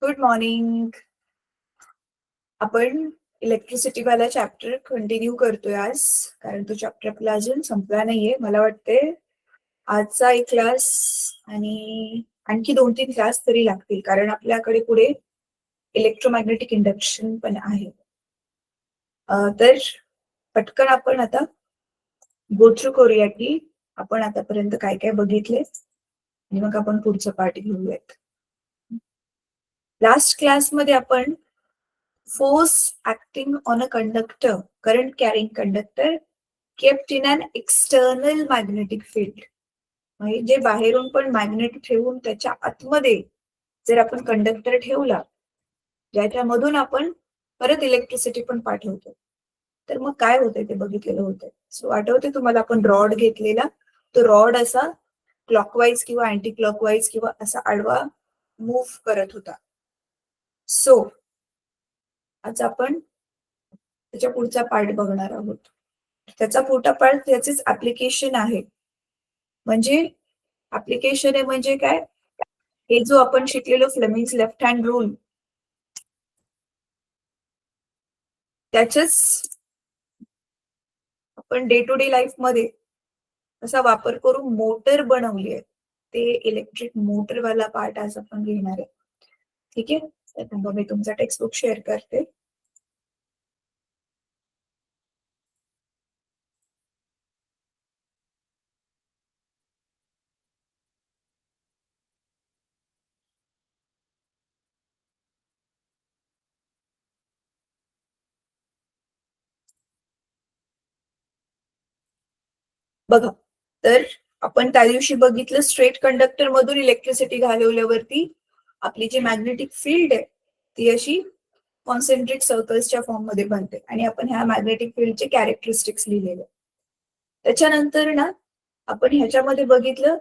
Good morning. आपण electricity वाला chapter continue करतोय आज, कारण तो चॅप्टर आपला अजून संपला नाहीये. मला वाटते आजचा एक क्लास आणि आणखी 2-3 क्लास तरी लागतील, कारण आपल्याकडे पुढे इलेक्ट्रोमॅग्नेटिक इंडक्शन पण आहे. तर पटकन आपण आता गो थ्रू करूया की आपण आतापर्यंत काय काय बघितले आणि मग आपण पुढचं पार्ट घेऊयात. लास्ट क्लासमध्ये आपण force acting on a conductor, current carrying conductor kept in an external magnetic field. म्हणजे जे बाहेरून पण मॅग्नेट ठेवून त्याच्या आतमध्ये जर आपण कंडक्टर ठेवला, ज्याच्यामधून आपण परत इलेक्ट्रिसिटी पण पाठवतो, तर मग काय होतंय ते बघितलेलं होतं. सो आठवते तुम्हाला, आपण रॉड घेतलेला, तो रॉड असा क्लॉकवाईज किंवा अँटी क्लॉकवाईज किंवा असा आडवा मूव्ह करत होता. सो आज आपण त्याच्या पुढचा पार्ट बघणार आहोत. त्याचा पुढचा पार्ट त्याचेच ऍप्लिकेशन आहे. म्हणजे ऍप्लिकेशन आहे म्हणजे काय, हे जो आपण शिकलेलो फ्लेमिंग्स लेफ्ट हँड रूल, त्याच्याच आपण डे टू डे लाईफ मध्ये असा वापर करून मोटर बनवली आहे. ते इलेक्ट्रिक मोटर वाला पार्ट आज आपण घेणार आहे. ठीक आहे, त्यामुळे मी तुमचा टेक्स्टबुक शेअर करते. बघा, तर आपण त्या दिवशी बघितलं, स्ट्रेट कंडक्टर मधून इलेक्ट्रिसिटी घालवल्यावरती आपली जी मॅग्नेटिक फील्ड आहे ती अशी कॉन्सेंट्रिक सर्कल्सच्या फॉर्म मध्ये बनते, आणि आपण ह्या मॅग्नेटिक फील्डचे कॅरेक्टरिस्टिक्स लिहिलेले. त्याच्यानंतर ना आपण ह्याच्यामध्ये बघितलं,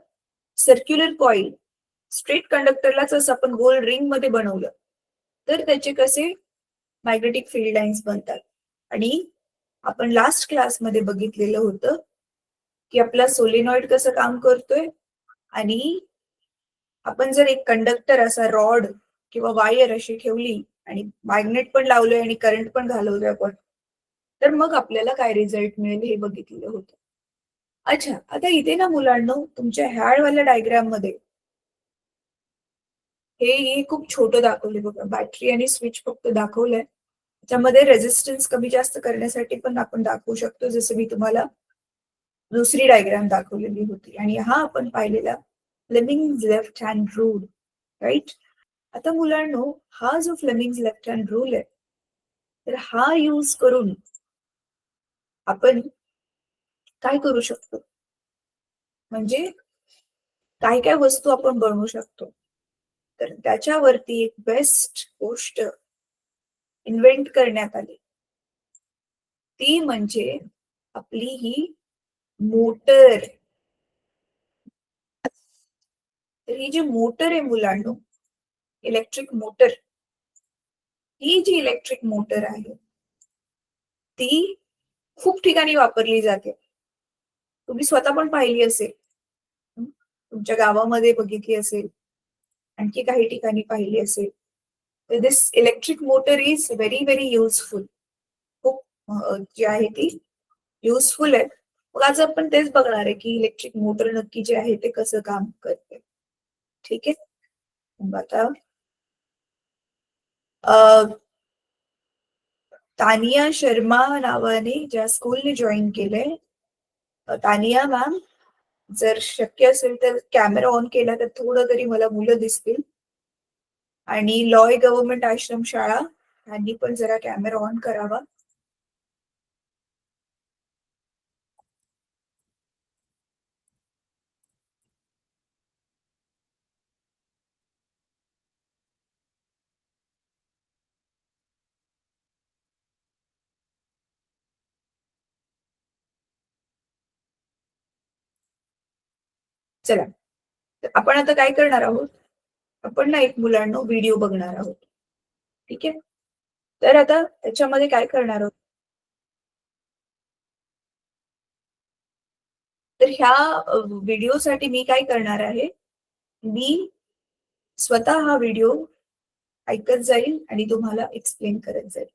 सर्क्युलर कॉईल स्ट्रेट कंडक्टरलाच असं आपण गोल रिंग मध्ये बनवलं तर त्याचे कसे मॅग्नेटिक फील्ड लाईन्स बनतात. आणि आपण लास्ट क्लासमध्ये बघितलेलं होतं की आपला सोलेनॉइड कसं काम करतोय, आणि आपण जर एक कंडक्टर असा रॉड किंवा वायर अशी ठेवली आणि मॅग्नेट पण लावलोय आणि करंट पण घालवलोय आपण, तर मग आपल्याला काय रिझल्ट मिळेल हे बघितलेलं होतं. अच्छा, आता इथे ना मुलांनो, तुमच्या ह्यावाल्या डायग्राम मध्ये हे खूप छोटं दाखवले बघा, बॅटरी आणि स्विच फक्त दाखवलंय. त्याच्यामध्ये रेझिस्टन्स कमी जास्त करण्यासाठी पण आपण दाखवू शकतो, जसं मी तुम्हाला दुसरी डायग्राम दाखवलेली होती. आणि हा आपण पाहिलेला Fleming's left hand rule, right. आता मुलांनो, हा जो फ्लेमिंग्स लेफ्ट हँड रूल आहे, तर हा यूज करून आपण काय करू शकतो, म्हणजे काय काय वस्तू आपण बनवू शकतो. तर त्याच्यावरती एक बेस्ट गोष्ट इन्व्हेंट करण्यात आली, ती म्हणजे आपली ही मोटर. तर ही जी मोटर आहे मुलांनो, इलेक्ट्रिक मोटर, ही जी इलेक्ट्रिक मोटर आहे ती खूप ठिकाणी वापरली जाते. तुम्ही स्वतः पण पाहिली असेल, तुमच्या गावामध्ये बघितली असेल, आणखी काही ठिकाणी पाहिली असेल. तर this electric motor is very very useful. खूप जी आहे ती युजफुल आहे. मग आज आपण तेच बघणार आहे की इलेक्ट्रिक मोटर नक्की जे आहे ते कसं काम करते. ठीक आहे, मग आता तानिया शर्मा नावाने ज्या स्कूलने जॉईन केलंय, तानिया मॅम, जर शक्य असेल तर कॅमेरा ऑन केला तर थोडं तरी मला मुलं दिसतील. आणि लॉय गव्हर्नमेंट आश्रमशाळा यांनी पण जरा कॅमेरा ऑन करावा. चला, तर आपण आता काय करणार आहोत, आपण ना एक मुलांना व्हिडिओ बघणार आहोत. ठीक आहे, तर आता त्याच्यामध्ये काय करणार आहोत, तर ह्या व्हिडिओसाठी मी काय करणार आहे, मी स्वतः हा व्हिडिओ ऐकत जाईल आणि तुम्हाला एक्सप्लेन करत जाईल.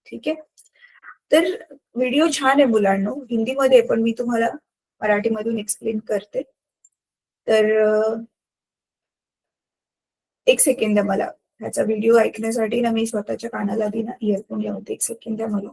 ठीक आहे. तर व्हिडिओ छान आहे मुलांनो, हिंदीमध्ये पण मी तुम्हाला मराठीमधून एक्सप्लेन करते. तर एक सेकंड द्या मला. ह्याचा व्हिडिओ ऐकण्यासाठी ना मी स्वतःच्या कानाला आधी ना इयरफोन लावते. एक सेकंड द्या मला.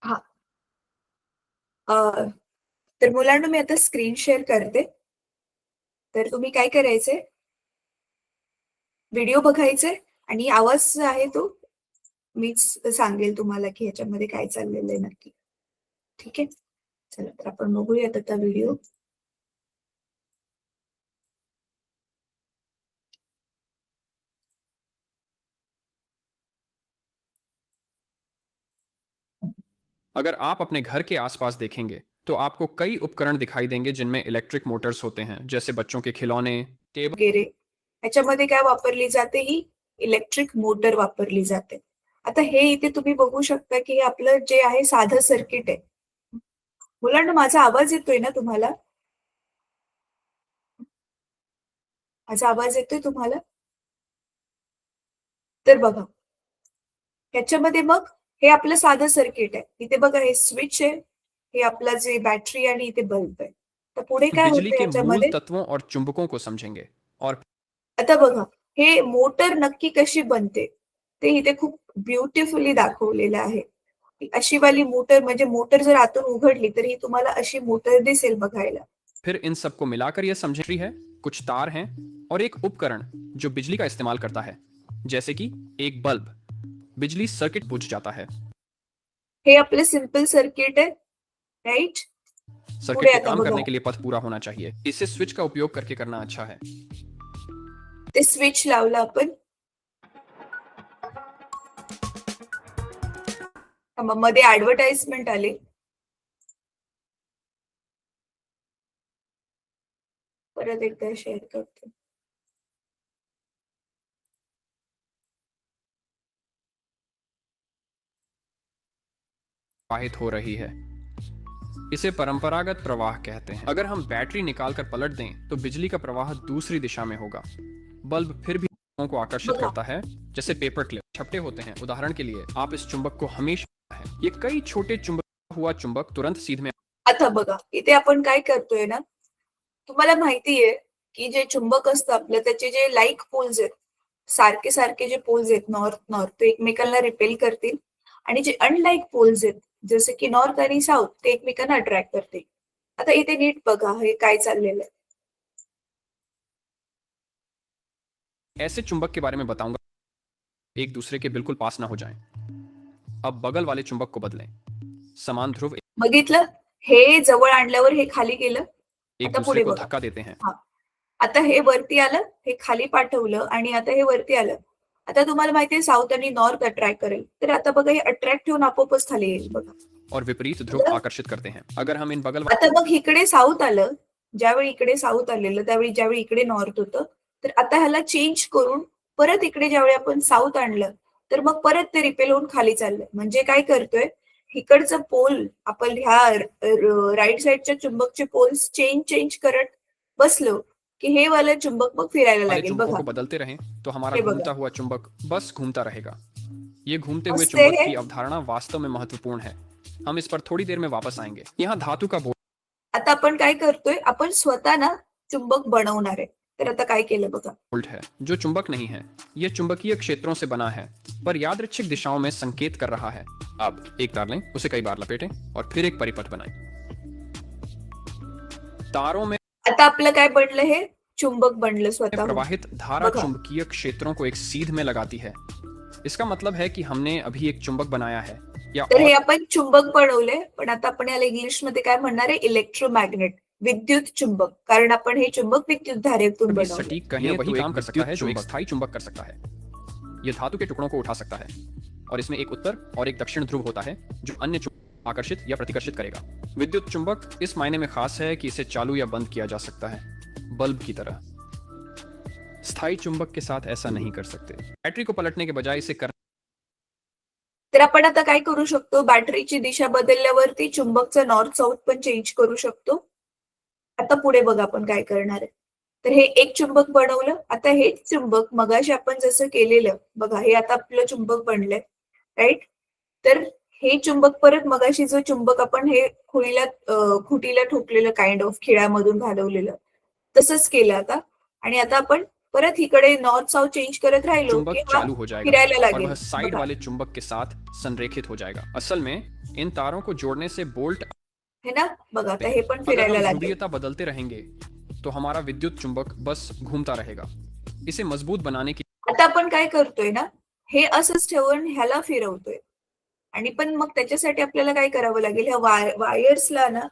हा. तर मुलांना मी आता स्क्रीन शेअर करते. तर तुम्ही काय करायचंय, व्हिडिओ बघायचे आणि आवाज जो आहे तो मीच सांगेल तुम्हाला की ह्याच्यामध्ये काय चाललेलं आहे नक्की. ठीक आहे. चला तर आपण बघूयात आता व्हिडिओ. अगर आप अपने घर के आसपास देखेंगे तो आपको कई उपकरण दिखाई देंगे जिनमें इलेक्ट्रिक मोटर्स होते हैं, जैसे बच्चों के खिलौने, टेबल वगैरे ह्याच्यामध्ये काय वापरली जाते, ही इलेक्ट्रिक मोटर वापरली जाते. आता हे इथे तुम्ही बघू शकता की हे आपलं जे आहे साधं सर्किट आहे. मुलांना माझा आवाज येतोय ना तुम्हाला? माझा आवाज येतोय तुम्हाला? तर बघा, ह्याच्यामध्ये मग हे आपलं साधं सर्किट आहे. इथे बघा हे स्विच आहे, हे आपला जे बॅटरी आणि इथे बल्ब आहे. तर पुढे काय बिजली होतं के मूल याच्यामध्ये, तत्वों और चुंबकों को समझेंगे और आता बघा हे मोटर नक्की कशी बनते ते इथे खूप ब्युटिफुली दाखवलेलं आहे. अशी वाली मोटर, म्हणजे मोटर जर आतून उघडली तर ही तुम्हाला अशी मोटर दिसेल बघायला. फिर इन सबको मिलाकर यह समझे है कुछ तार हैं और एक उपकरण जो बिजली का इस्तेमाल करता है, जैसे कि एक बल्ब बिजली सर्किट बुझ जाता है। हे आपलं सिंपल सर्किट आहे, राईट? सर्किट पुढे के आता काम बघा, करने के लिए पथ पूरा होना चाहिए, इसे स्विच का उपयोग करके करना अच्छा है। ते स्विच लावलं आपण. मग मध्ये ऍडव्हर्टाइजमेंट आली. परत एकदा शेअर करते. प्रवाहित हो रही है, इसे परंपरागत प्रवाह कहते हैं। अगर हम बैटरी निकालकर पलट दें तो बिजली का प्रवाह दूसरी दिशा में होगा। बल्ब फिर भी चुंबकों को आकर्षित बघा, करता है, जैसे पेपर क्लिप छपटे होते हैं। उदाहरण के लिए आप इस चुंबक को हमेशा है, ये कई छोटे चुंबक हुआ चुंबक तुरंत सीध में आता बघा इथे आपण काय करतोय ना, तुम्हाला माहितीये की जे चुंबक असतं आपलं त्याचे जे लाईक पोल्स आहेत, सारखे सारखे जे पोल्स आहेत नॉर्थ नॉर्थ, ते एकमेकांना रिपेल करतील. आणि जे अनलाईक पोल्स आहेत जसे की नॉर्थ आणि साऊथ, ते एकमेकांना अट्रॅक्ट करतील. आता इथे नीट बघा हे काय चाललेलं आहे. ऐसे चुंबक के बारे में बताऊंगा एक दूसरे के बिल्कुल पास ना हो जाएं। अब बगल वाले चुंबक को बदलें, समान ध्रुव बघितलं, हे जवळ आणल्यावर हे खाली गेलं. एक आता दूसरे पुढे को बघा. धक्का देते हैं। हा, आता हे वरती आलं, हे खाली पाठवलं आणि आता हे वरती आलं. आता तुम्हाला माहितीये साऊथ आणि नॉर्थ अट्रॅक्ट करेल. तर आता बघा हे अट्रॅक्ट होऊन आपोआपच खाली येईल बघा. और विपरीत ध्रुव आकर्षित करते हैं। अगर हम इन बगल आता मग इकडे साऊथ आलं, ज्यावेळी इकडे साऊथ आलेलं त्यावेळी ज्यावेळी इकडे नॉर्थ होतं, तर आता ह्याला चेंज करून परत इकडे ज्यावेळी आपण साऊथ आणलं, तर मग परत ते रिपेल होऊन खाली चाललं. म्हणजे काय करतोय, इकडचं पोल आपण ह्या राईट साईडच्या चुंबकचे पोल्स चेंज करत बसलो, की हे वालं चुंबक मग फिरायला वाले लागेल चुंबकों बघा. को बदलते रहें तो हमारा हे बघा. घूमता हुआ चुंबक बस घूमता रहेगा। ये घूमते हुए मस्त आहे चुंबक हे. की अवधारणा वास्तव में महत्वपूर्ण है। हम इस पर थोड़ी देर में वापस आएंगे। यहाँ धातु का आता आपण काय करतोय, आपण स्वतः ना चुंबक बनवणार आहे. तर आता काय केलं बघा. बोल्ट है जो चुंबक नहीं है। यह चुंबकीय क्षेत्रों से बना है पर यादृच्छिक दिशाओं में संकेत कर रहा है। अब एक तार लें, उसे कई बार लपेटें और फिर एक परिपथ बनाएं। तारों में आता आपलं काय बनलं हे चुंबक बनलं स्वतः. प्रवाहित धारा बघा. चुंबकीय क्षेत्रों को एक सीध में लगाती है। इसका मतलब है कि हमने अभी एक चुंबक बनाया है या तर और हे आपण चुंबक बनवले, पण आता आपण याला इंग्लिश मध्ये काय म्हणणार आहे, इलेक्ट्रोमॅग्नेट, विद्युत चुंबक. कारण आपण हे चुंबक विद्युत धारेतून भी बनवले. सटीक कहें यह वही तो एक काम कर सकता है जो एक विद्युत स्थायी चुंबक कर सकता है। यह धातु के टुकड़ों को उठा सकता है और इसमें एक उत्तर और एक दक्षिण ध्रुव होता है जो अन्य चुंबक आकर्षित या प्रतिकर्षित करेगा। विद्युत चुंबक इस मायने में खास है कि इसे चालू या बंद किया जा सकता है, बल्ब की तरह। स्थायी चुंबक के साथ ऐसा नहीं कर सकते। बैटरी को पलटने के बजाय इसे कर तर आपण आता काय करू शकतो, बॅटरीची दिशा बदलल्यावरती चुंबकचं नॉर्थ साऊथ पण चेंज करू शकतो. आता पुढे बघा आपण काय करणार आहे. तर हे एक चुंबक बनवलं. आता हेच चुंबक मगाशी आपण जसं केलेलं बघा, हे आता आपलं चुंबक बनलंय, राईट. तर हे चुंबक परत मगाशी जो चुंबक आपण हे खुटीला ठोकलेलं काइंड ऑफ खिळ्यामधून घालवलेलं तसंच केलं आता. आणि आता आपण परत इकडे नॉर्थ साऊथ चेंज करत राहिलो की चुंबक हा चालू हो जाएगा फिरायला और लागेल वह साइड बघा. वाले चुंबक के साथ संरेखित हो जाएगा। असल में इन तारों को जोड़ने से बोल्ट है ना. बघा आता हे पण अगर फिरायला हम लागेल. ध्रुवीयता बदलते रहेंगे तो हमारा विद्युत चुंबक बस घूमता रहेगा। इसे मजबूत बनाने की आता आपण काय करतोय ना, हे असंच ठेवून ह्याला फिरवतोय. आणि पण मग त्याच्यासाठी आपल्याला काय करावं लागेल, ह्या वायर्सला ना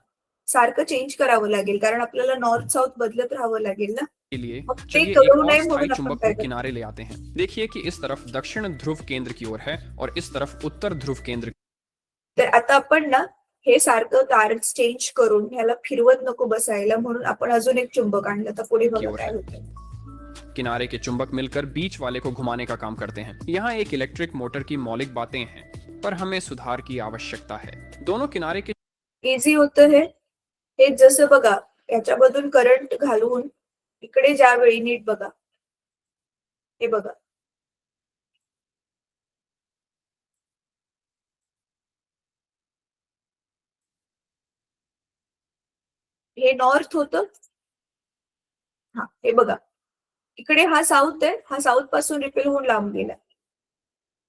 सारखं चेंज करावं लागेल, कारण आपल्याला नॉर्थ साऊथ बदलत राहावं लागेल ना. के लिए मग ते चलिए एक करू और नये स्थायी म्हणून आपण चुंबक काय को करतो. किनारे ले आते हैं। देखिए कि इस तरफ दक्षिण ध्रुव केंद्र की ओर है और इस तरफ उत्तर ध्रुव केंद्र। तर आता आपण ना हे सारखं तार चेंज करून ह्याला फिरवत नको बसायला, म्हणून आपण अजून एक चुंबक आणलं. तर पुढे बघा ओर काय है। होतं. किनारे के चुंबक मिलकर बीच वाले को घुमाने का काम करते हैं। यहाँ एक इलेक्ट्रिक मोटर की मौलिक बातें हैं पर हमें सुधार की आवश्यकता है। दोनों किनारे के इझी होतं हे जसं बघा, ह्याच्यामधून करंट घालून इकडे ज्यावेळी नीट बघा, हे बघा, हे नॉर्थ होतं. हा हे बघा, इकडे हा साऊथ आहे, हा साऊथ पासून रिपेल होऊन लांब गेला.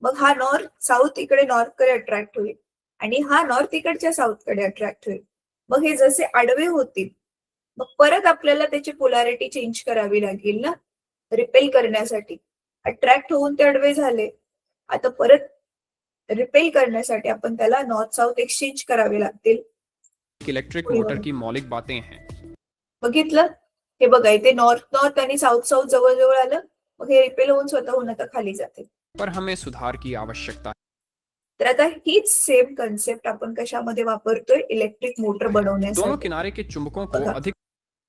मग हा नॉर्थ साऊथ इकडे नॉर्थकडे अट्रॅक्ट होईल आणि हा नॉर्थ इकडच्या साऊथकडे अट्रॅक्ट होईल. मग हे जसे आडवे होतील, मग परत आपल्याला त्याची पोलॅरिटी चेंज करावी लागेल ना रिपेल करण्यासाठी. अट्रॅक्ट होऊन ते आडवे झाले, आता परत रिपेल करण्यासाठी आपण त्याला नॉर्थ साऊथ एक्सचेंज करावे लागतील. इलेक्ट्रिक मोटर की मौलिक बातें हैं। बघितलं, हे बघा इथे नॉर्थ नॉर्थ आणि साऊथ साऊथ जवळ जवळ आलं. मग हे रिपेल होऊन स्वतःहून आता खाली जाते. पर हमें सुधार की आवश्यकता है। तर आता हीच सेम कन्सेप्ट आपण कशामध्ये वापरतोय, इलेक्ट्रिक मोटर दोनों बनवण्यासाठी. किनारे के चुंबकों को बघा. अधिक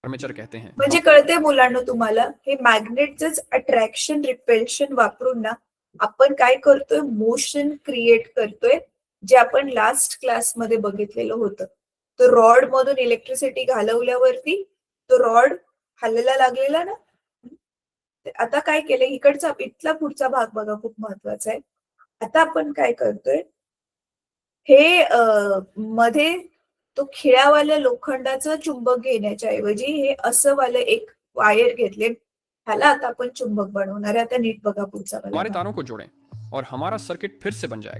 आर्मेचर कहते हैं। म्हणजे कळते मुलांना तुम्हाला, हे मॅग्नेटच अट्रॅक्शन रिपेल्शन वापरून ना आपण काय करतोय, मोशन क्रिएट करतोय, जे आपण लास्ट क्लासमध्ये बघितलेलं होतं. तो रॉड मधून इलेक्ट्रिसिटी घालवल्यावरती तो रॉड हलायला लागलेला ना. तर आता काय केलंय, इथला पुढचा भाग बघा खूप महत्वाचा आहे. आता आपण काय करतोय, हे मध्ये तो खिळ्यावाल्या लोखंडाचं चुंबक घेण्याच्या ऐवजी हे असं वालं एक वायर घेतले, ह्याला आता आपण चुंबक बनवणार आहे. आता नीट बघा पुढचा वाला हमारे भाग. तारों को जोड़ें और हमारा सर्किट फिर से बन जाएगा।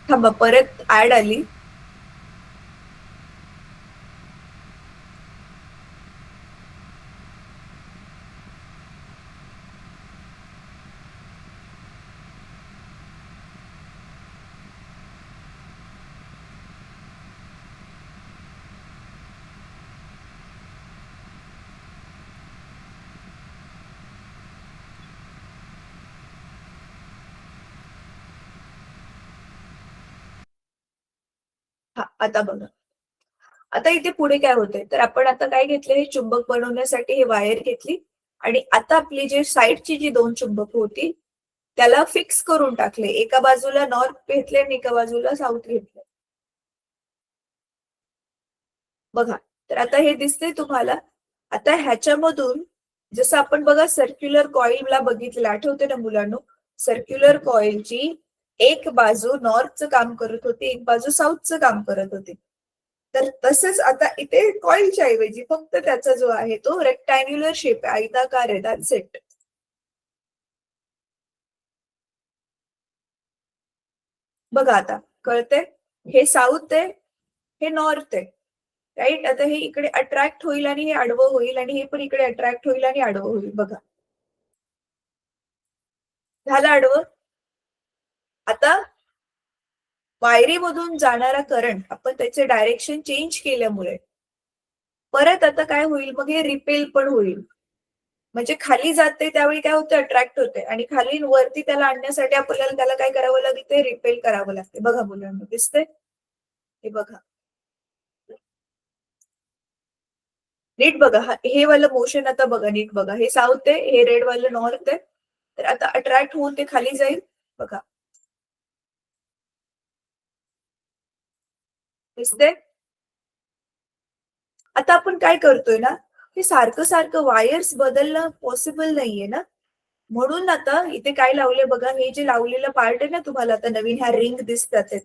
थांबा, परत ऍड आली. हा आता बघा, आता इथे पुढे काय होतंय, तर आपण आता काय घेतलं, हे चुंबक बनवण्यासाठी हे वायर घेतली आणि आता आपली जे साईडची जी दोन चुंबक होती त्याला फिक्स करून टाकले. एका बाजूला नॉर्थ घेतले आणि एका बाजूला साऊथ घेतले. बघा, तर आता हे दिसतंय तुम्हाला. आता ह्याच्यामधून जसं आपण बघा सर्क्युलर कॉइलला बघितलं, आठवते ना मुलांनो? सर्क्युलर कॉइलची एक बाजू नॉर्थचं काम करत होती, एक बाजू साऊथचं काम करत होती. तर तसंच आता इथे कॉइलच्या ऐवजी फक्त त्याचा जो आहे तो रेक्टँग्युलर शेप आहे, आयताकार आहे. That's it. बघा आता कळतंय? हे साऊथ आहे, हे नॉर्थ आहे. राईट? आता हे इकडे अट्रॅक्ट होईल आणि हे आडवं होईल आणि हे पण इकडे अट्रॅक्ट होईल आणि आडवं होईल. बघा, झालं आडवं. आता वायरीमधून जाणारा करंट आपण त्याचे डायरेक्शन चेंज केल्यामुळे परत आता काय होईल, मग हे रिपेल पण होईल. म्हणजे खाली जाते त्यावेळी काय होतं, अट्रॅक्ट होते आणि खाली वरती त्याला आणण्यासाठी आपल्याला त्याला काय करावं लागते, रिपेल करावं लागते. बघा मुलांना दिसतंय? हे बघा, नीट बघा. हे वालं मोशन आता बघा, नीट बघा. हे साऊथ आहे, हे रेड वालं नॉर्थ आहे. तर आता अट्रॅक्ट होऊन ते खाली जाईल. बघा, दिसतंय? आता आपण काय करतोय ना, हे सारखं सारखं वायर्स बदलणं पॉसिबल नाहीये ना. म्हणून आता इथे काय लावले बघा, हे जे लावलेलं पार्ट आहे ना तुम्हाला आता नवीन ह्या रिंग दिसतात आहेत,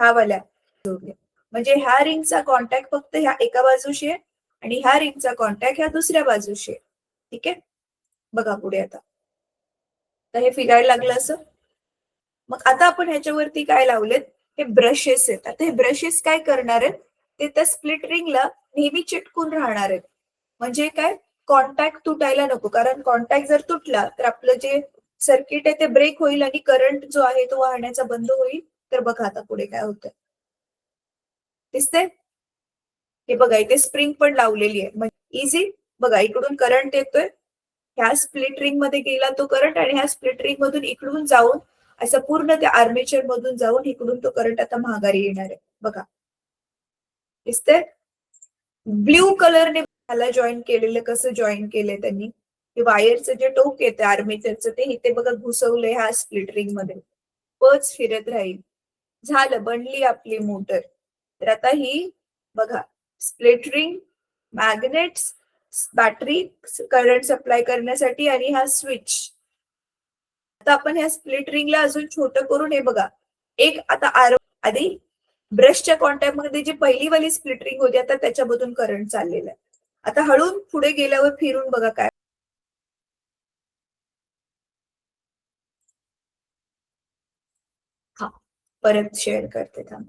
ह्या वाल्या. म्हणजे ह्या रिंगचा कॉन्टॅक्ट फक्त ह्या एका बाजूशी आहे आणि ह्या रिंगचा कॉन्टॅक्ट ह्या दुसऱ्या बाजूशी आहे. ठीक आहे? बघा पुढे आता. तर हे फिरायला लागलं असं. मग आता आपण ह्याच्यावरती काय लावलेत, हे ब्रशेस आहेत. आता हे ब्रशेस काय करणार आहेत, ते त्या स्प्लिट रिंगला नेहमी चिटकून राहणार आहेत. म्हणजे काय, कॉन्टॅक्ट तुटायला नको. कारण कॉन्टॅक्ट जर तुटला तर आपलं जे सर्किट आहे ते ब्रेक होईल आणि करंट जो आहे तो वाहण्याचा बंद होईल. तर बघा आता पुढे काय होतं. दिसतंय? हे बघा इथे स्प्रिंग पण लावलेली आहे. म्हणजे इझी. बघा इकडून करंट येतोय, ह्या स्प्लिट रिंग मध्ये गेला तो करंट आणि ह्या स्प्लिट रिंग मधून इकडून जाऊन असं पूर्ण त्या आर्मेचर मधून जाऊन इकडून तो करंट आता माघारी येणार आहे. बघा, दिसतंय? ब्ल्यू कलरने ह्याला जॉईन केलेलं, कसं जॉईन केलंय त्यांनी, ते वायरचं जे टोक येते आर्मेचरचं ते इथे बघा घुसवलंय ह्या स्प्लिट रिंग मध्ये. पच फिरत राहील. झालं, बनली आपली मोटर. तर आता ही बघा, split ring, magnets, battery current supply करण्यासाठी आणि हा स्विच. आता आपण ह्या स्प्लिट रिंगला अजून छोटं करून हे बघा, एक आता आधी ब्रशच्या कॉन्टॅक्ट मध्ये जी पहिली वाली स्प्लिट रिंग होती आता त्याच्यामधून करंट चाललेला आहे. आता हळून पुढे गेल्यावर फिरून बघा काय. हा, परत शेअर करते थांब.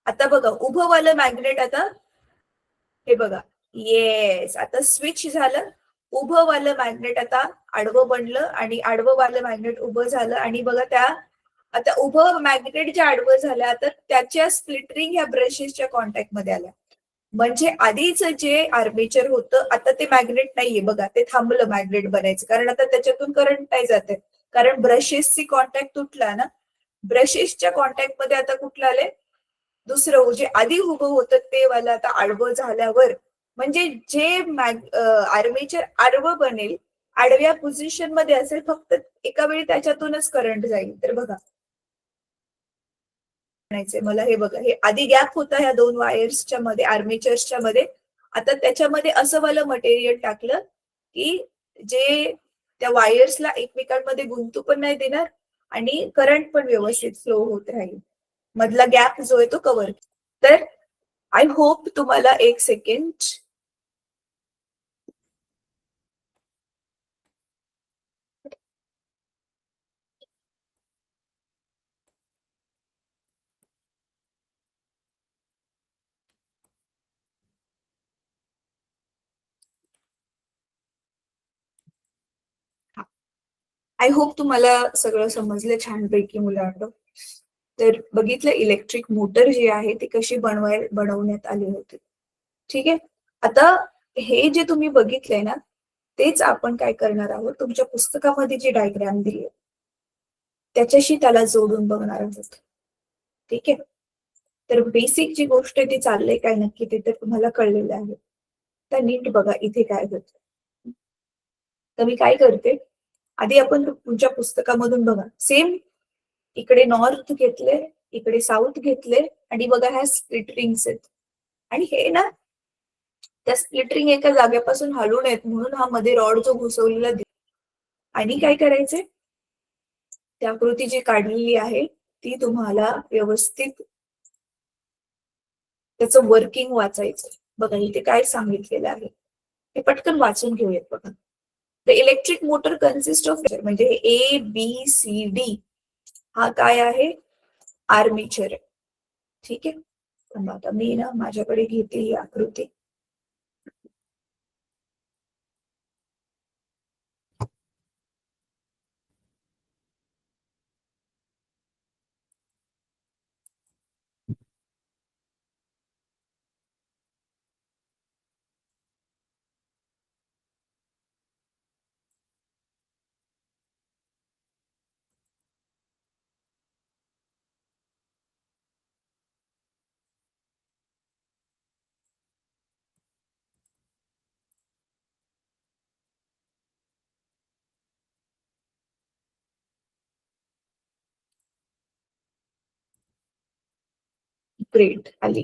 आता बघा उभं वालं मॅग्नेट आता हे बघा, येस, आता स्विच झालं. उभं वालं मॅग्नेट आता आडवं बनलं आणि आडवं वालं मॅग्नेट उभं झालं आणि बघा त्या आता उभं मॅग्नेट जे आडवं झालं आता त्याच्या स्प्लिटरिंग ह्या ब्रशेसच्या कॉन्टॅक्ट मध्ये आल्या. म्हणजे आधीच जे आर्मेचर होतं आता ते मॅग्नेट नाहीये बघा, ते थांबलं मॅग्नेट बनायचं कारण आता त्याच्यातून करंट नाही जाते. कारण ब्रशेसची कॉन्टॅक्ट तुटला ना. ब्रशेसच्या कॉन्टॅक्ट मध्ये आता कुठलं आलंय, दुसरं जे आधी उभं होतं ते वाला आता आडवं झाल्यावर म्हणजे जे आर्मेचर आडवं बनेल, आडव्या पोझिशन मध्ये असेल, फक्त एका वेळी त्याच्यातूनच करंट जाईल. तर बघा म्हणायचंय मला, हे बघा हे आधी गॅप होता ह्या दोन वायर्सच्या मध्ये आर्मेचर्सच्या मध्ये. आता त्याच्यामध्ये असं वालं मटेरियल टाकलं की जे त्या वायर्सला एकमेकांमध्ये गुंतू पण नाही देणार आणि करंट पण व्यवस्थित फ्लो होत राहील. मधला गॅप जो आहे तो कव्हर. तर आय होप तुम्हाला एक सेकंड. आय होप तुम्हाला सगळं समजलं छानपैकी मुलांना. तर बघितलं इलेक्ट्रिक मोटर जी आहे ती कशी बनवण्यात आली होती. ठीक आहे. आता हे जे तुम्ही बघितलंय ना, तेच आपण काय करणार आहोत, तुमच्या पुस्तकामध्ये जी डायग्राम दिली त्याच्याशी त्याला जोडून बघणार आहोत. ठीक आहे. तर बेसिक जी गोष्ट आहे ती चाललंय काय नक्की ते तर तुम्हाला कळलेलं आहे. तर नीट बघा इथे काय होतं. तर मी काय करते, आधी आपण तुमच्या पुस्तकामधून बघा. सेम इकडे नॉर्थ घेतले, इकडे साऊथ घेतले आणि बघा ह्या स्प्लिट रिंग्स आहेत. आणि हे ना त्या स्प्लिट एका जागेपासून हलू नयेत म्हणून हा मध्ये रॉड जो घुसवलेला आणि काय करायचंय, त्या आकृती जी काढलेली आहे ती तुम्हाला व्यवस्थित त्याचं वर्किंग वाचायचं. बघा इथे काय सांगितलेलं आहे हे पटकन वाचून घेऊयात. बघा, the electric motor consist of म्हणजे ABCD हा काय आहे, आर्मेचर आहे. ठीक आहे. पण आता मी ना माझ्याकडे घेते ही आकृती. ग्रेट आली.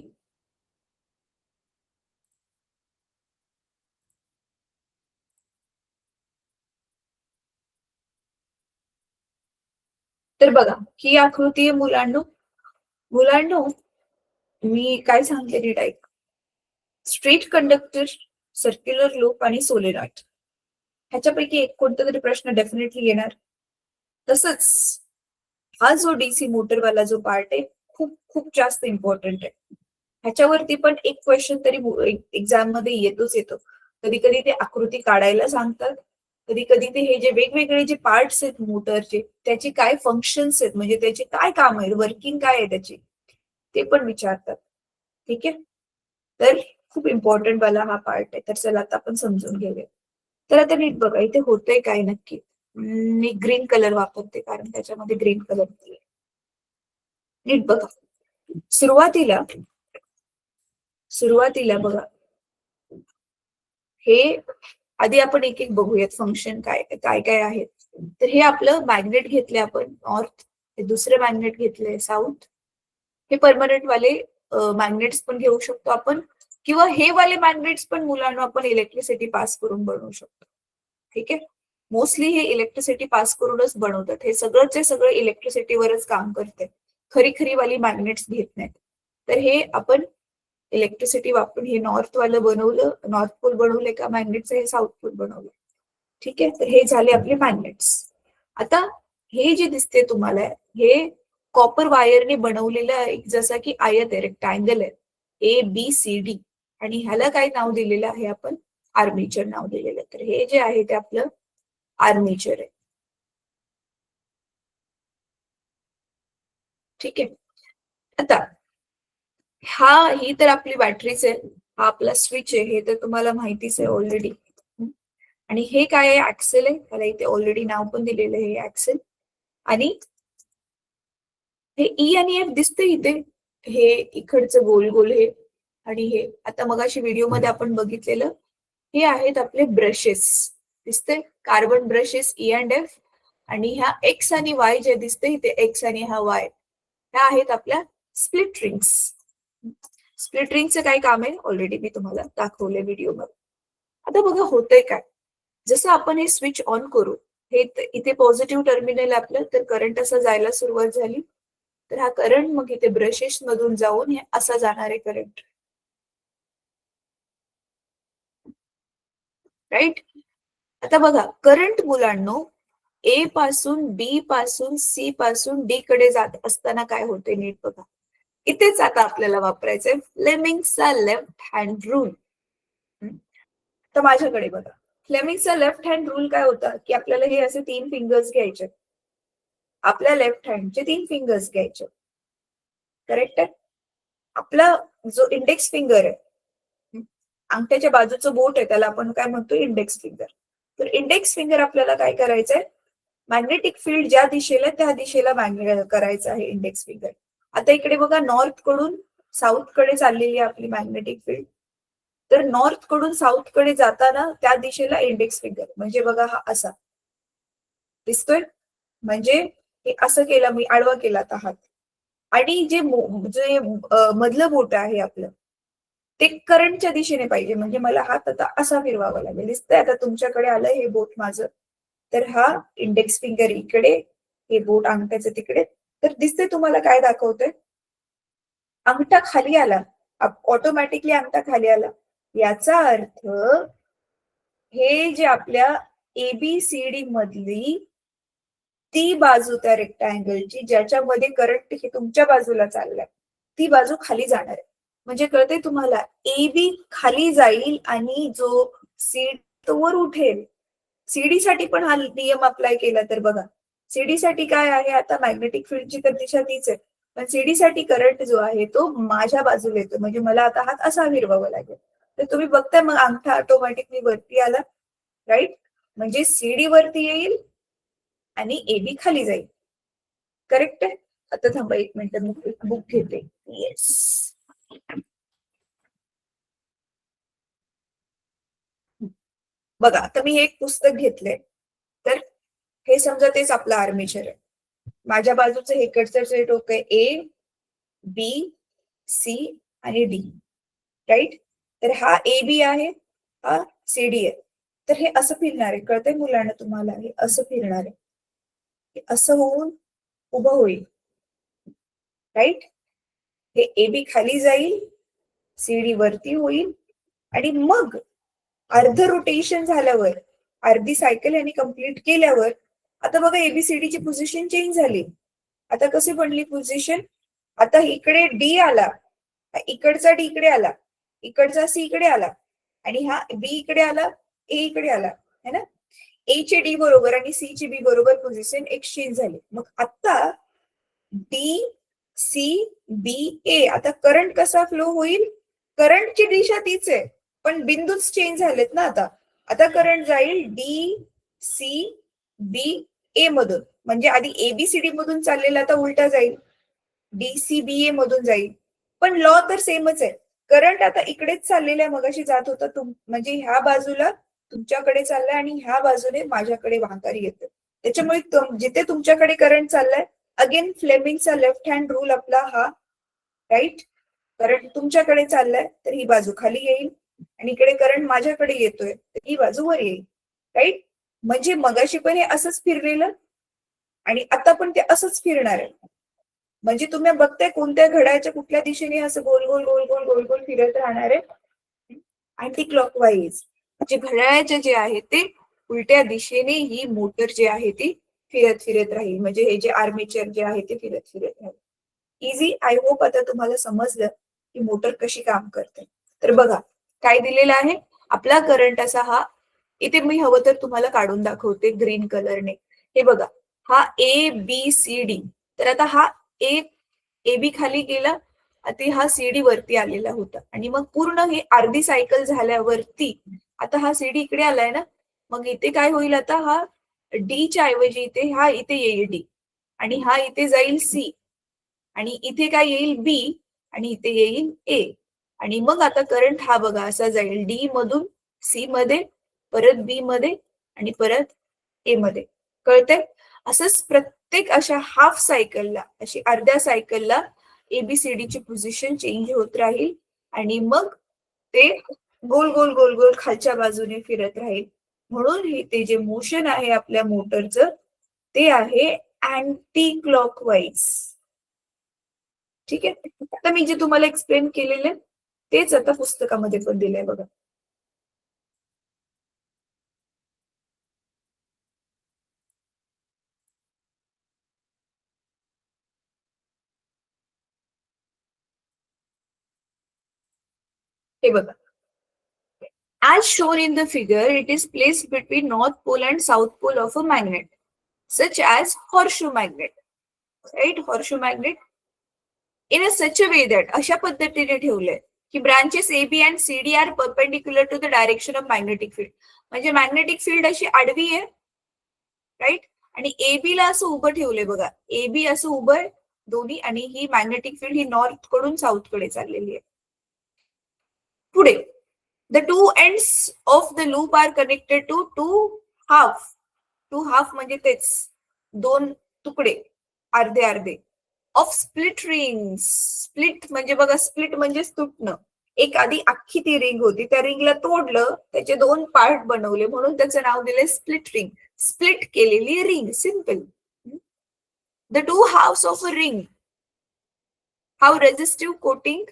तर बघा ही आकृती आहे मुलांनो. मुलांनो मी काय सांगते नीट ऐक. स्ट्रेट कंडक्टर, सर्क्युलर लूप आणि सोलेनॉइड ह्याच्यापैकी एक कोणता तरी प्रश्न डेफिनेटली येणार. तसंच हा जो डीसी मोटरवाला जो पार्ट आहे खूप खूप जास्त इम्पॉर्टंट आहे. ह्याच्यावरती पण एक क्वेश्चन तरी एक्झाम मध्ये येतो. कधी कधी ते आकृती काढायला सांगतात, कधी कधी ते हे जे वेगवेगळे जे पार्ट्स आहेत मोटरचे त्याचे काय फंक्शन्स आहेत, म्हणजे त्याचे काय काम आहे, वर्किंग काय आहे त्याची, ते पण विचारतात. ठीक आहे. तर खूप इम्पॉर्टंट वाला हा पार्ट आहे. तर चला आता आपण समजून घेऊया. तर आता नीट बघा इथे होतंय काय नक्की. मी ग्रीन कलर वापरते कारण त्याच्यामध्ये ग्रीन कलर नीट बघा. सुरुवातीला बघा हे आधी आपण एक एक बघूयात फंक्शन काय काय काय आहेत. तर हे आपलं मॅग्नेट घेतले आपण नॉर्थ, हे दुसरे मॅग्नेट घेतले साऊथ. हे परमनंट वाले मॅग्नेट्स पण घेऊ शकतो आपण, किंवा हे वाले मॅग्नेट्स पण मुलांना आपण इलेक्ट्रिसिटी पास करून बनवू शकतो. ठीक आहे. मोस्टली हे इलेक्ट्रिसिटी पास करूनच बनवतात. हे सगळंचे सगळं इलेक्ट्रिसिटीवरच काम करते. खरी वाली मॅग्नेट्स घेत नाहीत. तर हे आपण इलेक्ट्रिसिटी वापरून हे नॉर्थ वालं बनवलं, नॉर्थ पोल बनवले का मॅग्नेटचं, हे साऊथ पोल बनवलं. ठीक आहे. तर हे झाले आपले मॅग्नेट्स. आता हे जे दिसते तुम्हाला हे कॉपर वायरने बनवलेलं एक जसा की आयत आहे, रेक्टँगल आहे, ABCD आणि ह्याला काय नाव दिलेलं आहे आपण, आर्मेचर नाव दिलेलं आहे. तर हे जे आहे ते आपलं आर्मेचर आहे. ठीक आहे. आता ही तर आपली बॅटरीच आहे, हा आपला स्विच आहे, हे तर तुम्हाला माहितीच आहे ऑलरेडी. आणि हे काय आहे, ऍक्सेल आहे, त्याला इथे ऑलरेडी नाव पण दिलेलं आहे ऍक्सेल. आणि हे ई आणि एफ दिसते इथे, हे इकडचं गोल गोल हे आणि हे आता मगाशी व्हिडिओमध्ये आपण बघितलेलं हे आहेत आपले ब्रशेस. दिसते carbon brushes E and F. आणि ह्या एक्स आणि वाय जे दिसते इथे, एक्स आणि हा वाय, ह्या आहेत आपल्या स्प्लिट रिंग्स. स्प्लिट रिंगचं काय काम आहे ऑलरेडी मी तुम्हाला दाखवलंय व्हिडिओमध्ये. आता बघा होतंय काय, जसं आपण हे स्विच ऑन करू, हे इथे पॉझिटिव्ह टर्मिनल आपलं, तर करंट असं जायला सुरुवात झाली. तर हा करंट मग इथे ब्रशेस मधून जाऊन हे असा जाणार आहे करंट. राईट. आता बघा करंट मुलांनो ए पासून बी पासून सी पासून डी कडे जात असताना काय होते नीट बघा. इथेच आता आपल्याला वापरायचंय फ्लेमिंगचा लेफ्ट हँड रूल. तर माझ्याकडे बघा फ्लेमिंगचा लेफ्ट हँड रूल काय होता की आपल्याला हे असे 3 फिंगर्स घ्यायचे, आपल्या लेफ्ट हँडचे 3 फिंगर्स घ्यायचे. करेक्ट आहे. आपला जो इंडेक्स फिंगर आहे, अंगठ्याच्या बाजूचं बोट आहे, त्याला आपण काय म्हणतो इंडेक्स फिंगर. तर इंडेक्स फिंगर आपल्याला काय करायचंय, मॅग्नेटिक फील्ड ज्या दिशेला त्या दिशेला करायचं आहे इंडेक्स फिंगर. आता इकडे बघा नॉर्थ कडून साऊथ कडे चाललेली आहे आपली मॅग्नेटिक फील्ड. तर नॉर्थ कडून साऊथ कडे जाताना त्या दिशेला इंडेक्स फिंगर, म्हणजे बघा हा असा दिसतोय. म्हणजे हे असं केलं मी, आडवा केला आता हात, आणि जे मधलं बोट आहे आपलं ते करंटच्या दिशेने पाहिजे. म्हणजे मला हात आता असा फिरवावा लागेल. दिसतंय आता तुमच्याकडे आलं हे बोट माझं. तर हा इंडेक्स फिंगर इकडे, हे बोट अंगठ्याचं तिकडे. तर दिसते तुम्हाला काय दाखवतोय? अंगठा खाली आला, ऑटोमॅटिकली अंगठा खाली आला. याचा अर्थ हे जे आपल्या एबीसीडी मधली ती बाजू त्या रेक्टँगलची ज्याच्यामध्ये करंट हे तुमच्या बाजूला चाललाय, ती बाजू खाली जाणार आहे. म्हणजे कळते तुम्हाला, एबी खाली जाईल आणि जो सीडी तो वर उठेल. सीडी साठी पण हा नियम अप्लाय केला तर बघा, सीडी साठी काय आहे, आता मॅग्नेटिक फील्डची तर दिशा तीच आहे, पण सीडी साठी करंट जो आहे तो माझ्या बाजूला येतो. म्हणजे मला आता हात असा फिरवावा लागेल. तर तुम्ही बघताय मग अंगठा ऑटोमॅटिकली वरती आला, राईट. म्हणजे सीडी वरती येईल आणि एबी खाली जाईल. करेक्ट आहे. आता थांबा एक मिनिट, मी बुक घेते. येस, बघा आता मी एक पुस्तक घेतलंय. तर हे समजा तेच आपलं आर्मेचर आहे. माझ्या बाजूचं हे कडचं टोक आहे ए, बी, सी आणि डी, राईट. तर हा ए बी आहे, हा सी डी आहे. तर हे असं फिरणार आहे. कळतंय मुलांना तुम्हाला? हे असं फिरणार आहे, असं होऊन उभं होईल, राईट. हे ए बी खाली जाईल, सी डी वरती होईल, आणि मग अर्ध रोटेशन झाल्यावर, अर्धी सायकल यांनी कंप्लीट केल्यावर, आता बघा एबीसीडीची पोझिशन चेंज झाली. आता कशी बनली पोझिशन? आता इकडे डी आला, इकडचा डी इकडे आला, इकडचा सी इकडे आला, आणि हा बी इकडे आला, ए इकडे आला, है ना. ए चे डी बरोबर आणि सी ची बी बरोबर पोझिशन एक्सचेंज झाली. मग आता डी सी बी ए, आता करंट कसा फ्लो होईल? करंटची दिशा तीच आहे, पण बिंदूच चेंज झालेत ना. आता करंट जाईल डी सी बी ए मधून. म्हणजे आधी एबीसीडी मधून चाललेला आता उलटा जाईल, डीसीबीए मधून जाईल. पण लॉ तर सेमच आहे. करंट आता इकडेच चाललेला आहे, मगाशी जात होता म्हणजे ह्या बाजूला तुमच्याकडे चाललाय आणि ह्या बाजूने माझ्याकडे वाहकारी येतं. त्याच्यामुळे जिथे तुमच्याकडे करंट चाललाय, अगेन फ्लेमिंगचा लेफ्ट हँड रूल आपला हा, राईट. करंट तुमच्याकडे चाललाय तर ही बाजू खाली येईल, आणि इकडे करंट माझ्याकडे येतोय तर ही बाजू वर येईल, राईट. म्हणजे मगाशी पण हे असंच फिरलेलं आणि आता पण ते असंच फिरणार आहे. म्हणजे तुम्ही बघताय कोणत्या घड्याळाच्या कुठल्या दिशेने असं गोल गोल गोल गोल गोल गोल फिरत राहणार आहे, अँटी क्लॉकवाईज. जे घड्याळाचे जे आहे ते उलट्या दिशेने ही मोटर जी आहे ती फिरत फिरत राहील. म्हणजे हे जे आर्मेचर जे आहे ते फिरत फिरत राहील. इझी. आय होप आता तुम्हाला समजलं की मोटर कशी काम करते. तर बघा काय दिलेलं आहे, आपला करंट असा हा, इथे मी हवं तर तुम्हाला काढून दाखवते ग्रीन कलरने. हे बघा, हा ए बी सी डी. तर आता हा ए बी खाली गेला, आता हा सी डी वरती आलेला होता, आणि मग पूर्ण हे अर्धी सायकल झाल्यावरती आता हा सी डी इकडे आलाय ना. मग इथे काय होईल, आता हा डी च्या ऐवजी इथे येईल डी, आणि हा इथे जाईल सी, आणि इथे काय येईल बी, आणि इथे येईल ए. आणि मग आता करंट हा बघा असा जाईल डी मधून सी मध्ये, परत बी मध्ये, आणि परत ए मध्ये. कळतंय? असंच प्रत्येक अशा हाफ सायकलला, अशी अर्ध्या सायकलला एबीसीडीची पोझिशन चेंज होत राहील, आणि मग ते गोल गोल गोल गोल खालच्या बाजूने फिरत राहील. म्हणून हे ते जे मोशन आहे आपल्या मोटरचं ते आहे अँटी क्लॉकवाईज. ठीक आहे. आता मी जे तुम्हाला एक्सप्लेन केलेले तेच आता पुस्तकामध्ये पण दिलंय बघा. हे बघा, as shown in the figure, it is placed between north pole and south pole of a magnet, such as horseshoe magnet, right? Horseshoe magnet in a such a way that अशा पद्धतीने ठेवलंय की branches AB and CD are perpendicular to the direction of magnetic field. म्हणजे magnetic field अशी आडवी आहे, right, आणि AB ला असं उभं ठेवलंय बघा, AB असं उभं आहे दोन्ही, आणि ही मॅग्नेटिक फील्ड ही नॉर्थ कडून साऊथ कडे चाललेली आहे. पुढे the two ends of the loop are connected to two half म्हणजे तेच दोन तुकडे, अर्धे अर्धे ऑफ स्प्लिट रिंग्स. स्प्लिट म्हणजे बघा, स्प्लिट म्हणजेच तुटणं. एक आधी अख्खी ती रिंग होती, त्या रिंगला तोडलं, त्याचे दोन पार्ट बनवले, म्हणून त्याचं नाव दिलंय स्प्लिट रिंग. स्प्लिट केलेली ring, simple. The two halves of a ring have resistive coating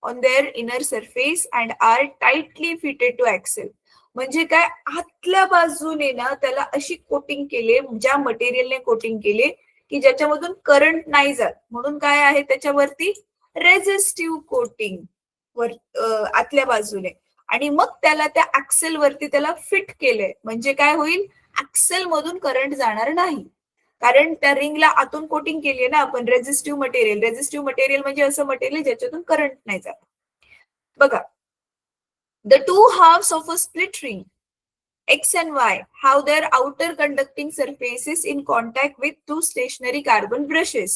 on their inner surface and are tightly fitted to axle. म्हणजे काय, आतल्या बाजूने ना त्याला अशी कोटिंग केले, ज्या मटेरियलने कोटिंग केले की ज्याच्यामधून करंट नाही जात, म्हणून काय आहे त्याच्यावरती रेझिस्टिव्ह कोटिंग वर आतल्या बाजूने. आणि मग त्याला त्या ऍक्सेल वरती त्याला फिट केलंय, म्हणजे काय होईल, ऍक्सेल मधून करंट जाणार नाही, कारण त्या रिंगला आतून कोटिंग केली आहे ना आपण रेझिस्टिव्ह मटेरियल. रेझिस्टिव्ह मटेरियल म्हणजे असं मटेरियल ज्याच्यातून करंट नाही जात. बघा, the two halves of a split ring X and Y have their outer conducting surfaces in contact with two stationary carbon brushes.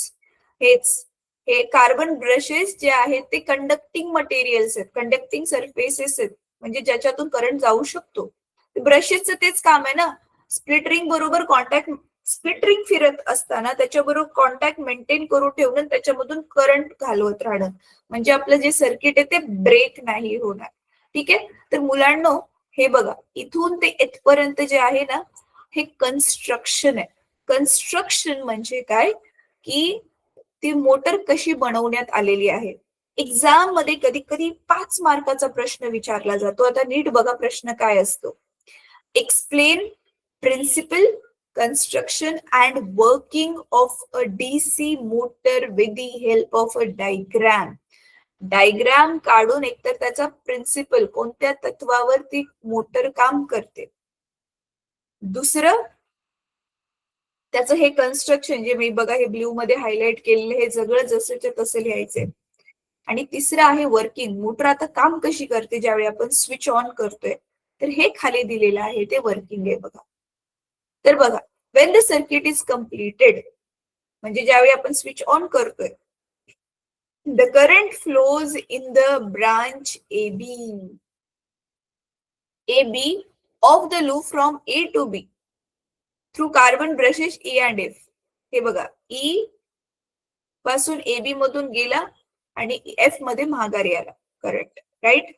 हे कार्बन ब्रशेस जे आहेत ते कंडक्टिंग मटेरियल्स आहेत, कंडक्टिंग सरफेसेस आहेत, म्हणजे ज्याच्यातून करंट जाऊ शकतो. ब्रशेसचं तेच काम आहे ना, स्प्लिट रिंग बरोबर कॉन्टॅक्ट, स्प्लिट रिंग फिरत असताना त्याच्याबरोबर कॉन्टॅक्ट मेंटेन करून ठेवणं, त्याच्यामधून करंट घालवत राहणं, म्हणजे आपलं जे सर्किट आहे ते ब्रेक नाही होणार. ठीक आहे. तर मुलांनो, हे बघा, इथून ते इथपर्यंत जे आहे ना, हे कन्स्ट्रक्शन आहे. कन्स्ट्रक्शन म्हणजे काय, की ती मोटर कशी बनवण्यात आलेली आहे. एक्झाम मध्ये कधी कधी 5 मार्काचा प्रश्न विचारला जातो. आता नीट बघा प्रश्न काय असतो. Explain principle, construction and working of a DC motor with the help of a diagram. Diagram काढून एकतर त्याचा प्रिन्सिपल, कोणत्या तत्वावर ती मोटर काम करते, दुसरं त्याचं हे कन्स्ट्रक्शन, जे मी बघा हे ब्ल्यू मध्ये हायलाइट केलेलं, हे सगळं जसंच्या तसं लिहायचंय. आणि तिसरं आहे वर्किंग, मोटर आता काम कशी करते ज्यावेळी आपण स्विच ऑन करतोय, तर हे खाली दिलेलं आहे ते वर्किंग आहे बघा. तर बघा, when the circuit is completed, म्हणजे ज्यावेळी आपण स्विच ऑन करतोय, the current flows in the branch AB of the loop from A to B through carbon brushes E and F. हे बघा, E पासून AB मधून गेला आणि F मध्ये माघारी आला, करेक्ट, राईट.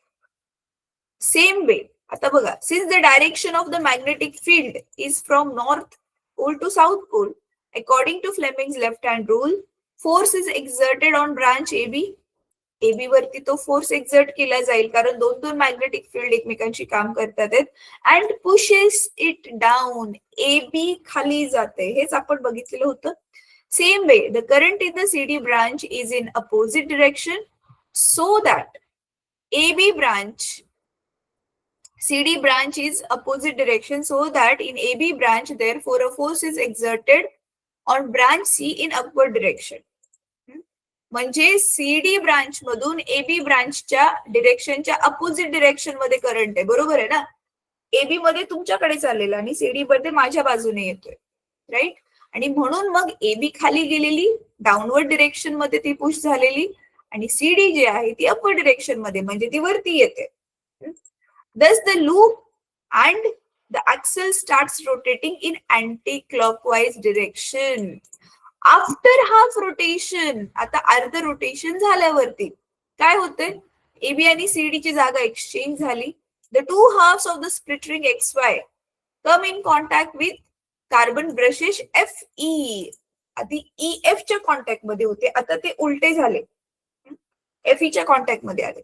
सेम वे आता बघा, since the direction of the magnetic field is from north pole to south pole, according to Fleming's left hand rule, force is exerted on branch AB. AB वरती तो force exert केला जाईल, कारण दोन दोन magnetic field एकमेकांशी काम करतात, and pushes it down. AB खाली जाते, हेच आपण बघितलेलं होतं. Same way the current in the CD branch is in opposite direction, so that AB branch CD branch is opposite direction, so that in AB branch therefore a force is exerted on branch C in upward direction. म्हणजे CD branch मधून AB ब्रांचच्या डिरेक्शनच्या opposite direction मध्ये current आहे, बरोबर आहे ना. AB मध्ये तुमच्याकडे चाललेला आणि CD मध्ये माझ्या बाजूने येतोय, राईट. आणि म्हणून मग AB खाली गेलेली, डाऊनवर्ड डिरेक्शन मध्ये ती पुश झालेली, आणि CD जी आहे ती अपवर्ड डिरेक्शन मध्ये, म्हणजे ती वरती येते. Thus the loop and the axle starts rotating in anti-clockwise direction. After half rotation, आता अर्ध रोटेशन झाल्यावरती काय होतंय, AB आणि CD ची जागा एक्सचेंज झाली. The two halves of the split ring XY come in contact with carbon brushes FE. आधी EF च्या कॉन्टॅक्ट मध्ये होते, आता ते उलटे झाले, FE च्या कॉन्टॅक्ट मध्ये आले.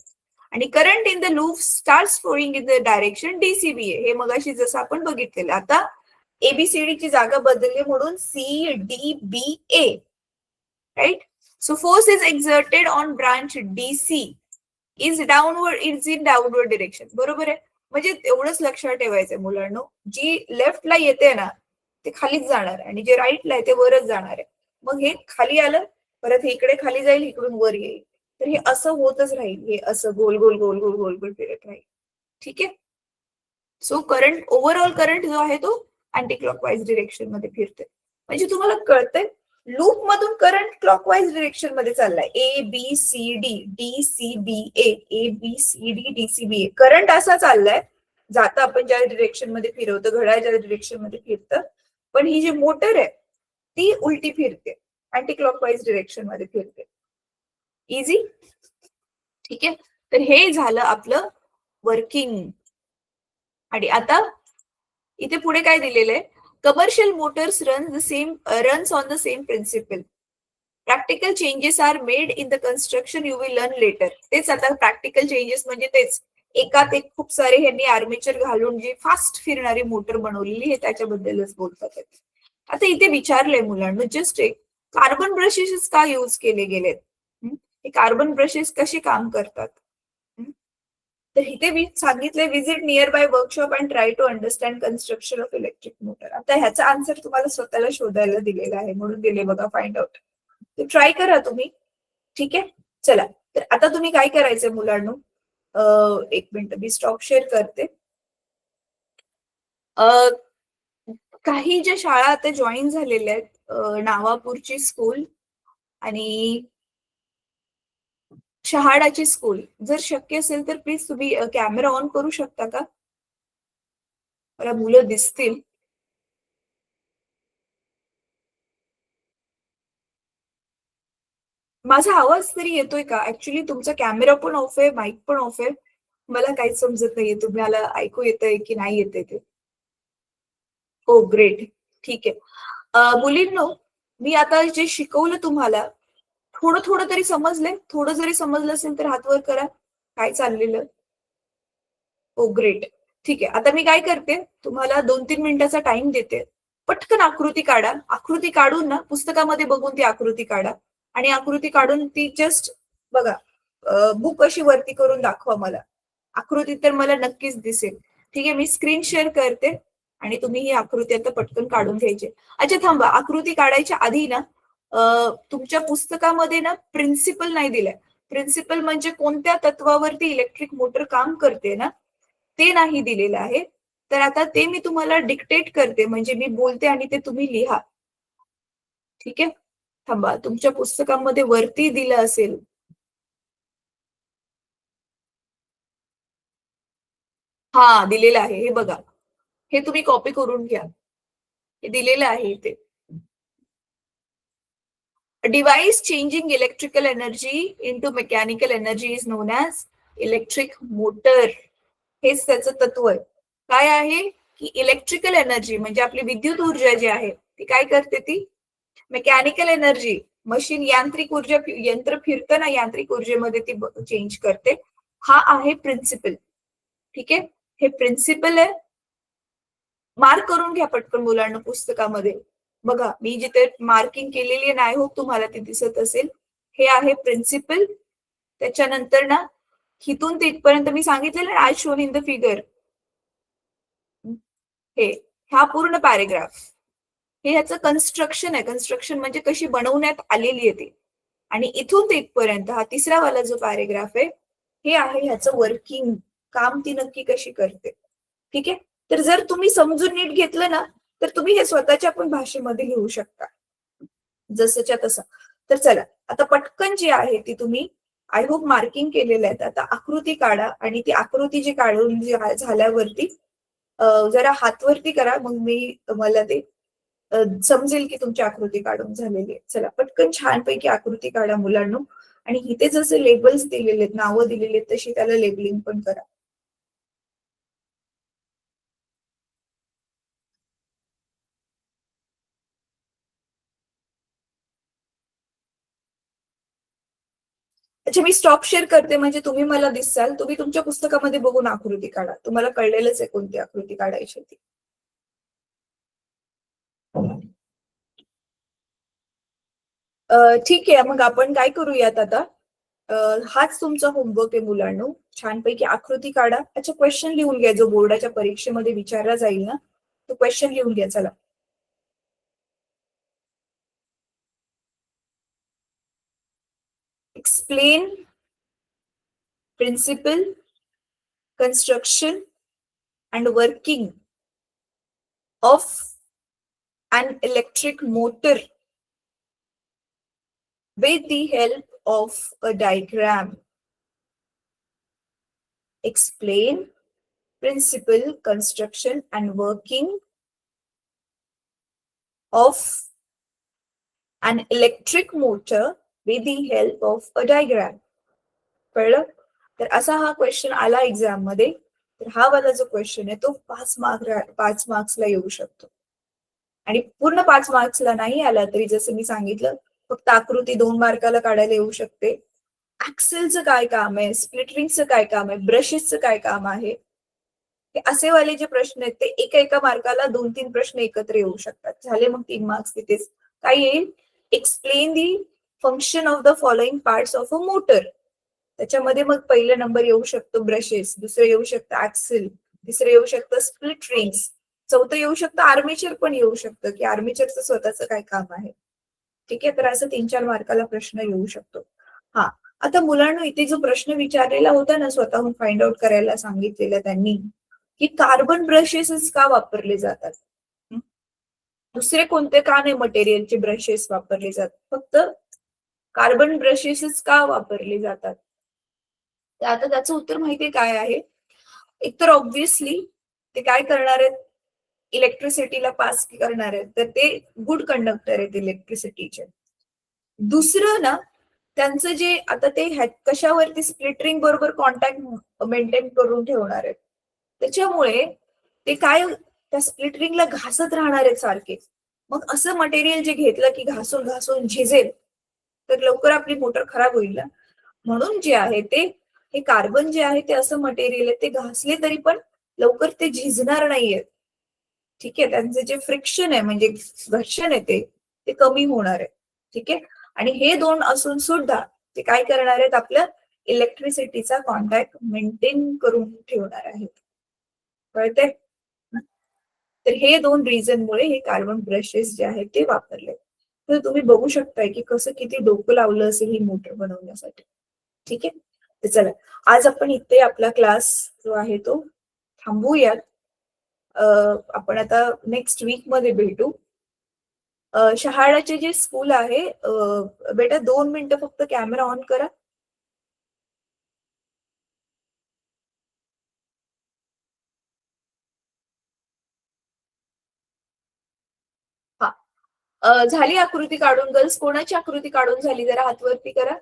आणि current in the loop starts flowing in the direction DCBA. हे मगाशी जसं आपण बघितलेलं, आता ABCD ची जागा बदलली म्हणून CDBA, right. So force is exerted on branch DC is in downward direction, बरोबर आहे. म्हणजे एवढंच लक्षात ठेवायचंय मुलांनो, जी लेफ्टला येते ना ते खालीच जाणार, आणि जे राईटला आहे ते वरच जाणार आहे. मग हे खाली आलं, परत हे इकडे खाली जाईल, इकडून वर येईल, तर हे असं होतच राहील, हे असं गोल गोल गोल गोल गोल गोल फिरत राहील. ठीक आहे. सो करंट, ओव्हरऑल करंट जो आहे तो अँटी क्लॉकवाईज डिरेक्शन मध्ये फिरतोय. म्हणजे तुम्हाला कळतंय लूप मधून करंट क्लॉकवाईज डिरेक्शन मध्ये चाललाय. A B C D D C B A B C D D C B A current असा चाललाय. जाता आपण ज्या डिरेक्शन मध्ये फिरवतो, घड्याळ ज्या डिरेक्शन मध्ये फिरतं, पण ही जी मोटर आहे ती उलटी फिरते, अँटी क्लॉकवाईज डिरेक्शन मध्ये फिरते. इझी. ठीक आहे. तर हे झालं आपलं वर्किंग. आणि आता इथे पुढे काय दिलेलं आहे, commercial motors runs on the same principle. Practical changes are made in the construction, you will learn later. तेच आता प्रॅक्टिकल चेंजेस म्हणजे तेच एकात एक खूप सारे ह्यांनी आर्मेचर घालून जी फास्ट फिरणारी मोटर बनवलेली आहे त्याच्याबद्दलच बोलतात. आता इथे विचारलंय मुलांना, जस्ट एक कार्बन ब्रशेस का यूज केले गेलेत, हे कार्बन ब्रशेस कसे काम करतात. तर इथे मी सांगितलंय visit nearby workshop and try to understand construction of electric motor. आता ह्याचा आन्सर तुम्हाला स्वतःला शोधायला दिलेला आहे म्हणून दिले बघा, फाइंड आउट. तर ट्राय करा तुम्ही. ठीक आहे. चला, तर आता तुम्ही काय करायचंय मुलांनो, एक मिनिट मी स्टॉप शेअर करते. काही ज्या शाळा आता जॉईन झालेल्या आहेत, नावापूरची स्कूल आणि शहाडाची स्कूल, जर शक्य असेल तर प्लीज तुम्ही कॅमेरा ऑन करू शकता का, मला मुलं दिसतील. माझा आवाज तरी येतोय का? ऍक्च्युली तुमचा कॅमेरा पण ऑफ आहे, माईक पण ऑफ आहे, मला काहीच समजत नाहीये तुम्हाला ऐकू येतंय की नाही येतंय ते. हो ग्रेट. ठीक आहे. मुलींनो, मी आता जे शिकवलं तुम्हाला थोडं थोडं तरी समजलंय? थोडं जरी समजलं असेल तर हात वर करा. काय चाललेलं? हो ग्रेट. ठीक आहे. आता मी काय करते, तुम्हाला 2-3 मिनिटाचा टाइम देते. पटकन आकृती काढा. आकृती काढून ना पुस्तकामध्ये बघून ती आकृती काढा आणि आकृती काढून ती जस्ट बघा, बुक अशी वरती करून दाखवा मला. आकृती तर मला नक्कीच दिसेल. ठीक आहे. मी स्क्रीन शेअर करते आणि तुम्ही ही आकृती आता पटकन काढून घ्यायची. अच्छा थांबा, आकृती काढायच्या आधी ना तुमच्या पुस्तकामध्ये ना प्रिन्सिपल नाही दिलंय. प्रिन्सिपल म्हणजे कोणत्या तत्वावरती इलेक्ट्रिक मोटर काम करते ना, ते नाही दिलेलं आहे. तर आता ते मी तुम्हाला डिक्टेट करते, म्हणजे मी बोलते आणि ते तुम्ही लिहा. ठीक आहे. थांबा, तुमच्या पुस्तकामध्ये वरती दिलं असेल. हा दिलेलं आहे, हे बघा. हे तुम्ही कॉपी करून घ्या. हे दिलेलं आहे इथे. A device changing electrical energy into mechanical energy is known as electric motor. हेच त्याचं तत्व आहे. काय आहे की इलेक्ट्रिकल एनर्जी म्हणजे आपली विद्युत ऊर्जा जी आहे ती काय करते, ती मेकॅनिकल एनर्जी, मशीन यांत्रिक ऊर्जा, यंत्र फिरतं ना यांत्रिक ऊर्जेमध्ये ती चेंज करते. हा आहे प्रिन्सिपल. ठीक आहे. हे प्रिन्सिपल आहे. मार्क करून घ्या पटकन मुलांना पुस्तकामध्ये. बघा मी जिथे मार्किंग केलेली आहे ना, आय होप तुम्हाला ती दिसत असेल. हे आहे प्रिन्सिपल. त्याच्यानंतर ना हिथून तिथपर्यंत मी सांगितलेलं ना, आज शोन इन द फिगर, हे हा पूर्ण पॅरेग्राफ, हे ह्याचं कन्स्ट्रक्शन आहे. कन्स्ट्रक्शन म्हणजे कशी बनवण्यात आलेली आहे ती. आणि इथून तिथपर्यंत हा तिसरा वाला जो पॅरेग्राफ आहे, हे आहे ह्याचं वर्किंग, काम ती नक्की कशी करते. ठीक आहे. तर जर तुम्ही समजून नीट घेतलं ना, तर तुम्ही हे स्वतःच्या पण भाषेमध्ये लिहू शकता, जसंच्या तसं. तर चला, आता पटकन जी आहे ती तुम्ही आय होप मार्किंग केलेल्या आहेत. आता आकृती काढा आणि ती आकृती जी काढून झाल्यावरती जरा हातवरती करा, मग मी मला ते समजेल की तुमची आकृती काढून झालेली आहे. चला पटकन छानपैकी आकृती काढा मुलांनो. आणि इथे जसे लेबल्स दिलेले आहेत, नावं दिलेली आहेत, तशी त्याला लेबलिंग पण करा. अच्छा मी स्टॉप शेअर करते म्हणजे तुम्ही मला दिसाल. तुम्ही तुमच्या पुस्तकामध्ये बघून आकृती काढा. तुम्हाला कळलेलंच आहे कोणती आकृती काढायची ती. ठीक आहे. मग आपण काय करूयात आता, हाच तुमचा होमवर्क आहे मुलांनो. छानपैकी आकृती काढा. अच्छा क्वेश्चन लिहून घ्या, जो बोर्डाच्या परीक्षेमध्ये विचारला जाईल ना, तो क्वेश्चन लिहून घ्या. चला. Explain principle, construction and working of an electric motor with the help of a diagram. Explain principle, construction and working of an electric motor with the help of a diagram. कळलं? तर असा हा question आला exam मध्ये, तर हा वाला जो क्वेश्चन आहे तो 5 मार्क्सला येऊ शकतो. आणि पूर्ण 5 मार्क्सला नाही आला तरी जसं मी सांगितलं फक्त आकृती 2 मार्काला काढायला येऊ शकते. ऍक्सेलचं काय काम आहे, स्प्लिट काय काम आहे, ब्रशेसचं काय काम आहे, हे असे वाले जे प्रश्न आहेत ते एका मार्काला 2-3 प्रश्न एकत्र येऊ शकतात. झाले मग 3 मार्क्स तिथेच. काय येईल? Explain the function of the following parts of a motor. त्याच्यामध्ये मग पहिला नंबर येऊ शकतो ब्रशेस, दुसरं येऊ शकतं ऍक्सेल, तिसरं येऊ शकतं स्प्लिट रिंग्स, चौथं येऊ शकतं आर्मेचर पण येऊ शकतं की आर्मेचरचं स्वतःचं काय काम आहे. ठीक आहे, तर असं 3-4 मार्काला प्रश्न येऊ शकतो. हा, आता मुलांना इथे जो प्रश्न विचारलेला होता ना, स्वतःहून फाइंड आउट करायला सांगितलेलं त्यांनी की कार्बन ब्रशेस का वापरले जातात, दुसरे कोणते का नाही मटेरियलचे ब्रशेस वापरले जातात, फक्त कार्बन ब्रशेसच का वापरले जातात. तर आता त्याचं उत्तर माहितीये काय आहे. एकतर ऑब्व्हियसली ते काय करणार आहेत, इलेक्ट्रिसिटीला पास करणार आहेत, तर ते गुड कंडक्टर आहेत इलेक्ट्रिसिटीचे. दुसरं ना, त्यांचं जे आता ते कशावरती स्प्लिटरिंग बरोबर कॉन्टॅक्ट मेंटेन करून ठेवणार आहेत, त्याच्यामुळे ते काय त्या स्प्लिटरिंगला घासत राहणार आहेत सारखे. मग असं मटेरियल जे घेतलं की घासून घासून झिजेल तर लवकर आपली मोटर खराब होईल ना. म्हणून जे आहे ते हे कार्बन जे आहे ते असं मटेरियल आहे, ते घासले तरी पण लवकर ते झिजणार नाहीये. ठीक आहे, त्यांचे जे फ्रिक्शन आहे म्हणजे घर्षण आहे ते कमी होणार आहे. ठीक आहे, आणि हे दोन असून सुद्धा ते काय करणार आहेत, आपल्या इलेक्ट्रिसिटीचा कॉन्टॅक्ट मेंटेन करून ठेवणार आहेत. कळते? तर हे 2 रिझनमुळे हे कार्बन ब्रशेस जे आहेत ते वापरले. तर तुम्ही बघू शकताय की कसं किती डोकं लावलं असेल ही मोटर बनवण्यासाठी. ठीक आहे, तर चला आज आपण इथे आपला क्लास जो आहे तो थांबवूयात. आपण आता नेक्स्ट वीक मध्ये भेटू. शहाळ्याचे जे स्कूल आहे, बेटा 2 मिनिटं फक्त कॅमेरा ऑन करा. हा, झाली आकृती काढून गर्ल्स? कोणाची आकृती काढून झाली जरा हात वरती करा.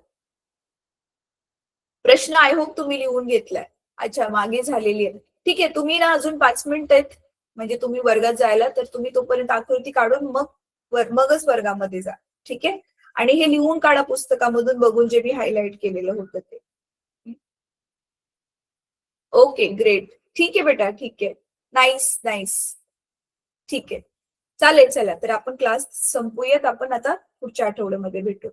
प्रश्न आय होप तुम्ही लिहून घेतलाय. अच्छा, मागे झालेली आहे. ठीक आहे, तुम्ही ना अजून 5 मिनिटं आहेत म्हणजे तुम्ही वर्गात जायला, तर तुम्ही तोपर्यंत आकृती काढून मगच वर्गामध्ये जा. ठीक आहे, आणि हे लिहून काढा पुस्तकामधून बघून जे मी हायलाइट केलेलं होतं ते. Okay, great. ठीक आहे बेटा, ठीक आहे. Nice nice. ठीक आहे, चालेल. चला तर आपण क्लास संपूयात. आपण आता पुढच्या आठवड्यामध्ये भेटू.